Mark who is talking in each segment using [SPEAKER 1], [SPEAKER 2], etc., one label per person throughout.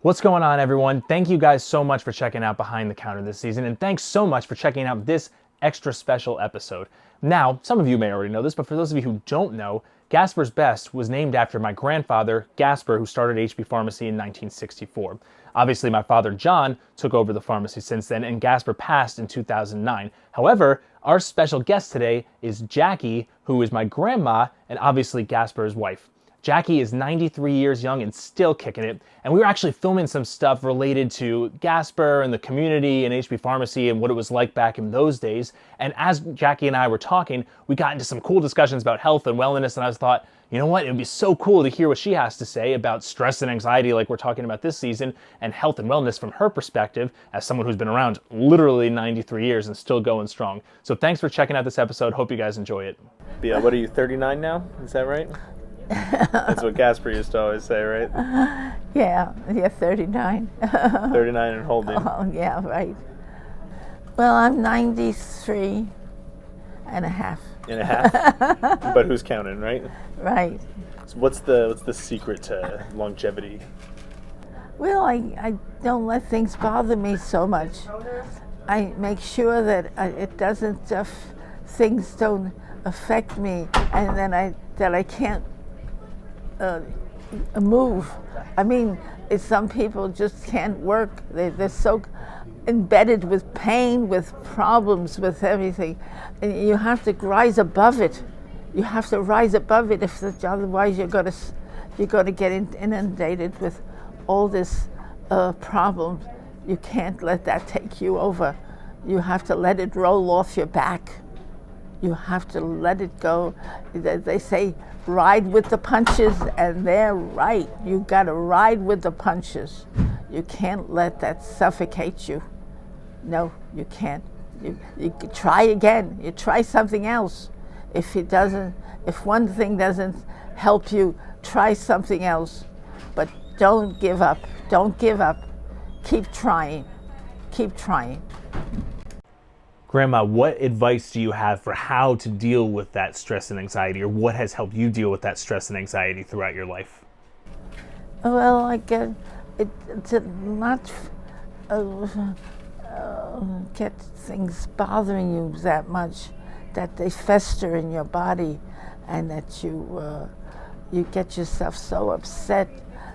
[SPEAKER 1] What's going on, everyone? Thank you guys so much for checking out Behind the Counter this season, and thanks so much for checking out this extra special episode. Now, some of you may already know this, but for those of you who don't know, Gaspar's Best was named after my grandfather, Gaspar, who started HB Pharmacy in 1964. Obviously, my father, John, took over the pharmacy since then, and Gaspar passed in 2009. However, our special guest today is Jackie, who is my grandma, and obviously Gaspar's wife. Jackie is 93 years young and still kicking it, and we were actually filming some stuff related to Gaspar and the community and HB Pharmacy and what it was like back in those days. And as Jackie and I were talking, we got into some cool discussions about health and wellness, and I thought, you know what, it would be so cool to hear what she has to say about stress and anxiety like we're talking about this season, and health and wellness from her perspective as someone who's been around literally 93 years and still going strong. So thanks for checking out this episode. Hope you guys enjoy it.
[SPEAKER 2] Yeah, what are you, 39 now? Is that right? That's what Gaspar used to always say, right?
[SPEAKER 3] Yeah, 39.
[SPEAKER 2] 39 and holding.
[SPEAKER 3] Oh, yeah, right. Well, I'm 93 and a half.
[SPEAKER 2] And a half? But who's counting, right?
[SPEAKER 3] Right.
[SPEAKER 2] So what's the secret to longevity?
[SPEAKER 3] Well, I don't let things bother me so much. I make sure that it doesn't, things don't affect me, and then I can't move. I mean, some people just can't work. They're so embedded with pain, with problems, with everything. And you have to rise above it. You have to rise above it, otherwise you're going to get inundated with all this problems. You can't let that take you over. You have to let it roll off your back. You have to let it go. They say ride with the punches, and they're right. You got to ride with the punches. You can't let that suffocate you. No, you can't. You try again. You try something else. If one thing doesn't help you, try something else. But don't give up. Don't give up. Keep trying. Keep trying.
[SPEAKER 1] Grandma, what advice do you have for how to deal with that stress and anxiety, or what has helped you deal with that stress and anxiety throughout your life?
[SPEAKER 3] Well, I get it to not get things bothering you that much, that they fester in your body, and that you get yourself so upset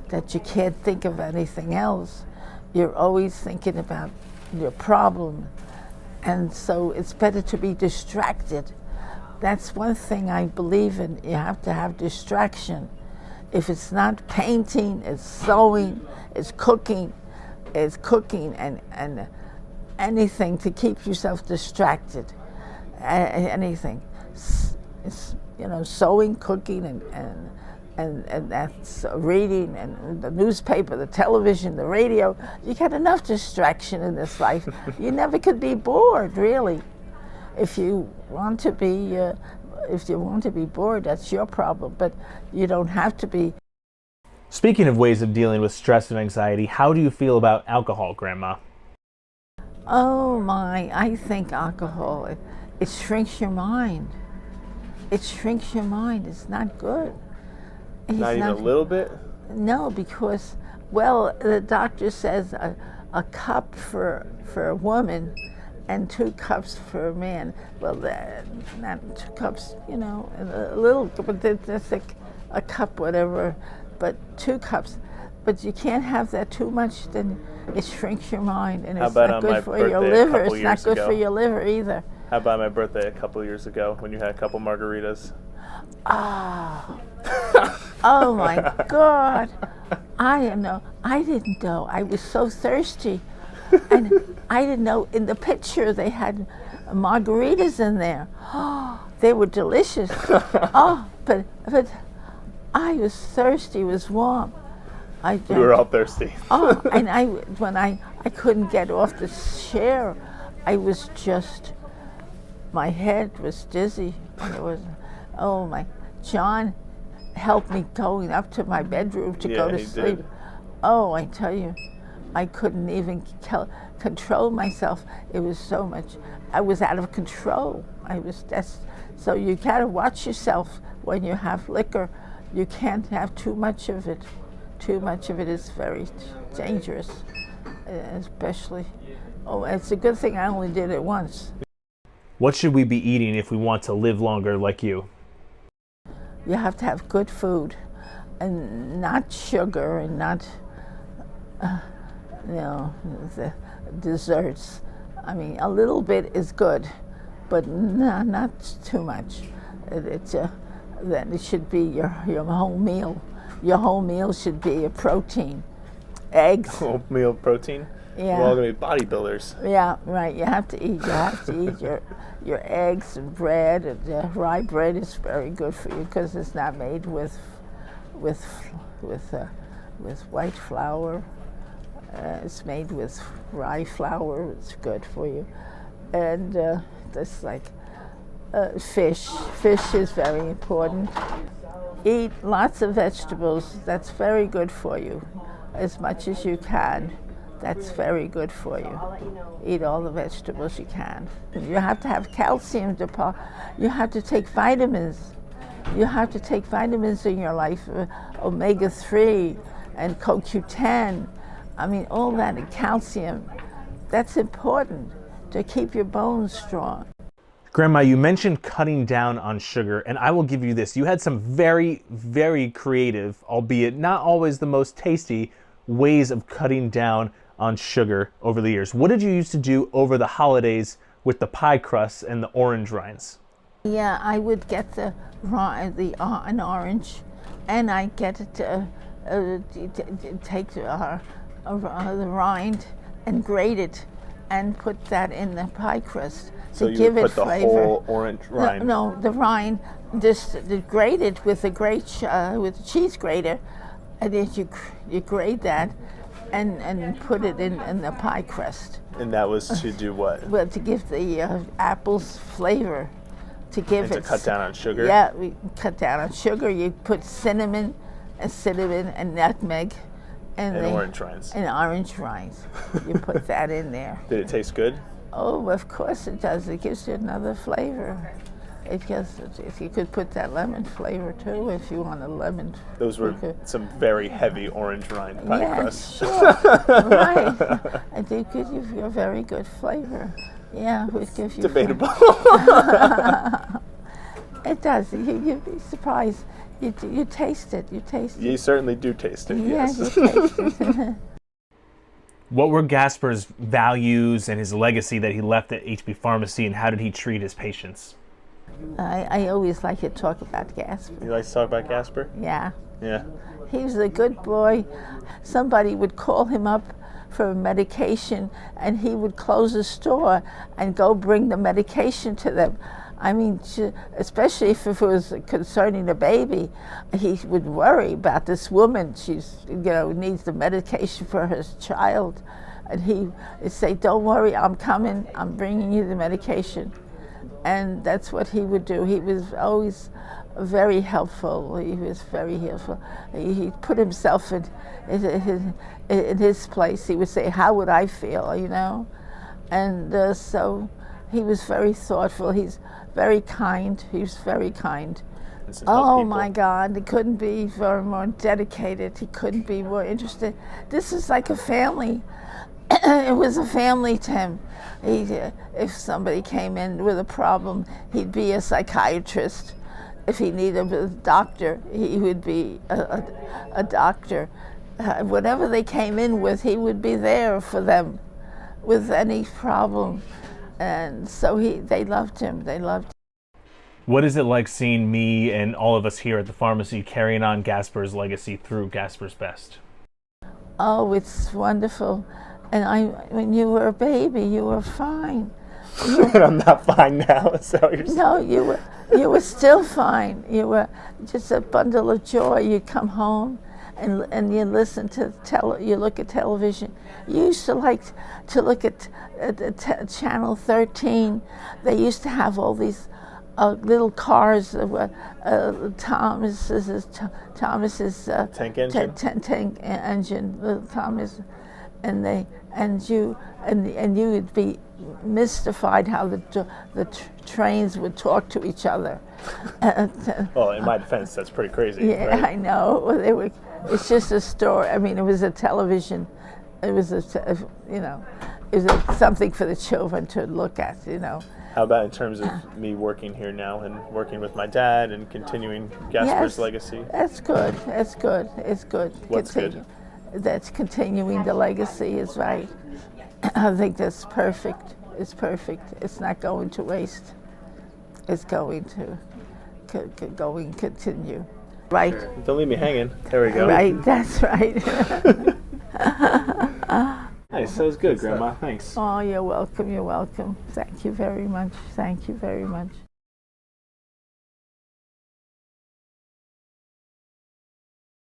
[SPEAKER 3] that you can't think of anything else. You're always thinking about your problem. And so it's better to be distracted. That's one thing I believe in. You have to have distraction. If it's not painting, it's sewing, it's cooking and anything to keep yourself distracted. Anything. It's sewing, cooking, and that's reading, and the newspaper, the television, the radio. You got enough distraction in this life. You never could be bored, really. If you want to be bored, that's your problem. But you don't have to be.
[SPEAKER 1] Speaking of ways of dealing with stress and anxiety, how do you feel about alcohol, Grandma?
[SPEAKER 3] Oh my! I think alcohol it shrinks your mind. It shrinks your mind. It's not good.
[SPEAKER 2] Not even a little bit?
[SPEAKER 3] No, because, well, the doctor says a cup for a woman and 2 cups for a man. Well, not 2 cups, a little, but that's a cup, whatever, but 2 cups. But you can't have that too much, then it shrinks your mind, and it's not good for your liver. It's not good for your liver either.
[SPEAKER 2] How about my birthday a couple years ago when you had a couple margaritas?
[SPEAKER 3] Ah. Oh my God. I didn't know. I was so thirsty. And I didn't know, in the picture they had margaritas in there. Oh, they were delicious. Oh, but I was thirsty, it was warm.
[SPEAKER 2] We were all thirsty.
[SPEAKER 3] Oh, and when I couldn't get off the chair, I was just, my head was dizzy. And it was, oh my, John helped me going up to my bedroom to go to sleep.
[SPEAKER 2] Did.
[SPEAKER 3] Oh, I tell you, I couldn't even control myself. It was so much. I was out of control. So you gotta watch yourself when you have liquor. You can't have too much of it. Too much of it is very dangerous, especially. Oh, it's a good thing I only did it once.
[SPEAKER 1] What should we be eating if we want to live longer like you?
[SPEAKER 3] You have to have good food, and not sugar, and not, the desserts. I mean, a little bit is good, but not too much. Then it should be your whole meal. Your whole meal should be a protein, eggs.
[SPEAKER 2] Whole meal protein.
[SPEAKER 3] Yeah.
[SPEAKER 2] We're all gonna be bodybuilders.
[SPEAKER 3] Yeah, right. You have to eat. You have to eat your eggs and bread. And rye bread is very good for you because it's not made with white flour. It's made with rye flour. It's good for you. And that's like fish. Fish is very important. Eat lots of vegetables. That's very good for you, as much as you can. That's very good for you. Eat all the vegetables you can. You have to have calcium. You have to take vitamins. You have to take vitamins in your life, omega-3 and CoQ10. I mean, all that, and calcium. That's important to keep your bones strong.
[SPEAKER 1] Grandma, you mentioned cutting down on sugar, and I will give you this. You had some very, very creative, albeit not always the most tasty, ways of cutting down on sugar over the years. What did you used to do over the holidays with the pie crusts and the orange rinds?
[SPEAKER 3] Yeah, I would get an orange, and I get it take the rind and grate it, and put that in the pie crust
[SPEAKER 2] So
[SPEAKER 3] to
[SPEAKER 2] you
[SPEAKER 3] give
[SPEAKER 2] would
[SPEAKER 3] it
[SPEAKER 2] put the
[SPEAKER 3] flavor.
[SPEAKER 2] whole orange rind.
[SPEAKER 3] No, the rind, just grate it with with a cheese grater, and then you grate that, and put it in the pie crust.
[SPEAKER 2] And that was to do what?
[SPEAKER 3] Well, to give the apples flavor, to give
[SPEAKER 2] And
[SPEAKER 3] it.
[SPEAKER 2] to cut down on sugar?
[SPEAKER 3] Yeah, we cut down on sugar. You put cinnamon and nutmeg, and
[SPEAKER 2] orange rinds.
[SPEAKER 3] And orange rinds. You put that in there.
[SPEAKER 2] Did it taste good?
[SPEAKER 3] Oh, of course it does. It gives you another flavor. You could put that lemon flavor too if you want a lemon.
[SPEAKER 2] Those were some very heavy orange rind pie
[SPEAKER 3] Yeah,
[SPEAKER 2] crusts.
[SPEAKER 3] sure. Right. And they give you a very good flavor. Yeah, it would give you.
[SPEAKER 2] Debatable.
[SPEAKER 3] It does. You'd be surprised. You taste it. You taste it.
[SPEAKER 2] You certainly do taste it,
[SPEAKER 3] Yeah,
[SPEAKER 2] yes.
[SPEAKER 3] you taste it.
[SPEAKER 1] What were Gaspar's values and his legacy that he left at HB Pharmacy, and how did he treat his patients?
[SPEAKER 3] I always like to talk about Gaspar.
[SPEAKER 2] You like to talk about Gaspar?
[SPEAKER 3] Yeah.
[SPEAKER 2] Yeah.
[SPEAKER 3] He was a good boy. Somebody would call him up for medication, and he would close the store and go bring the medication to them. I mean, especially if it was concerning the baby, he would worry about this woman. She's, needs the medication for her child. And he would say, "Don't worry, I'm coming. I'm bringing you the medication." And that's what he would do. He was always very helpful. He was very helpful. He put himself in his place. He would say, "How would I feel?" And so he was very thoughtful. He's very kind. He was very kind. Oh my God, he couldn't be more dedicated. He couldn't be more interested. This is like a family. It was a family to him. If somebody came in with a problem, he'd be a psychiatrist. If he needed a doctor, he would be a doctor. Whatever they came in with, he would be there for them with any problem. And so they loved him. They loved him.
[SPEAKER 1] What is it like seeing me and all of us here at the pharmacy carrying on Gaspar's legacy through Gaspar's Best?
[SPEAKER 3] Oh, it's wonderful. And when you were a baby, you were fine.
[SPEAKER 2] I'm not fine now, is that what you're saying?
[SPEAKER 3] No, you were still fine. You were just a bundle of joy. You'd come home and you listen to you look at television. You used to like to look at Channel 13. They used to have all these little cars, Thomas's
[SPEAKER 2] Tank engine.
[SPEAKER 3] Tank engine, little Thomas, and you would be mystified how the trains would talk to each other.
[SPEAKER 2] Well, in my defense, that's pretty crazy.
[SPEAKER 3] Yeah,
[SPEAKER 2] right?
[SPEAKER 3] I know. Well, it's just a story. I mean, it was a television. It was it was something for the children to look at.
[SPEAKER 2] How about in terms of me working here now and working with my dad and continuing Gaspar's legacy?
[SPEAKER 3] That's good. That's good. It's good.
[SPEAKER 2] What's good?
[SPEAKER 3] That's continuing the legacy is right. I think that's perfect. It's perfect. It's not going to waste. It's going to continue. Right.
[SPEAKER 2] Sure. Don't leave me hanging. There we go.
[SPEAKER 3] Right. That's right.
[SPEAKER 2] Nice. That was good, Grandma. Thanks.
[SPEAKER 3] Oh, you're welcome. You're welcome. Thank you very much. Thank you very much.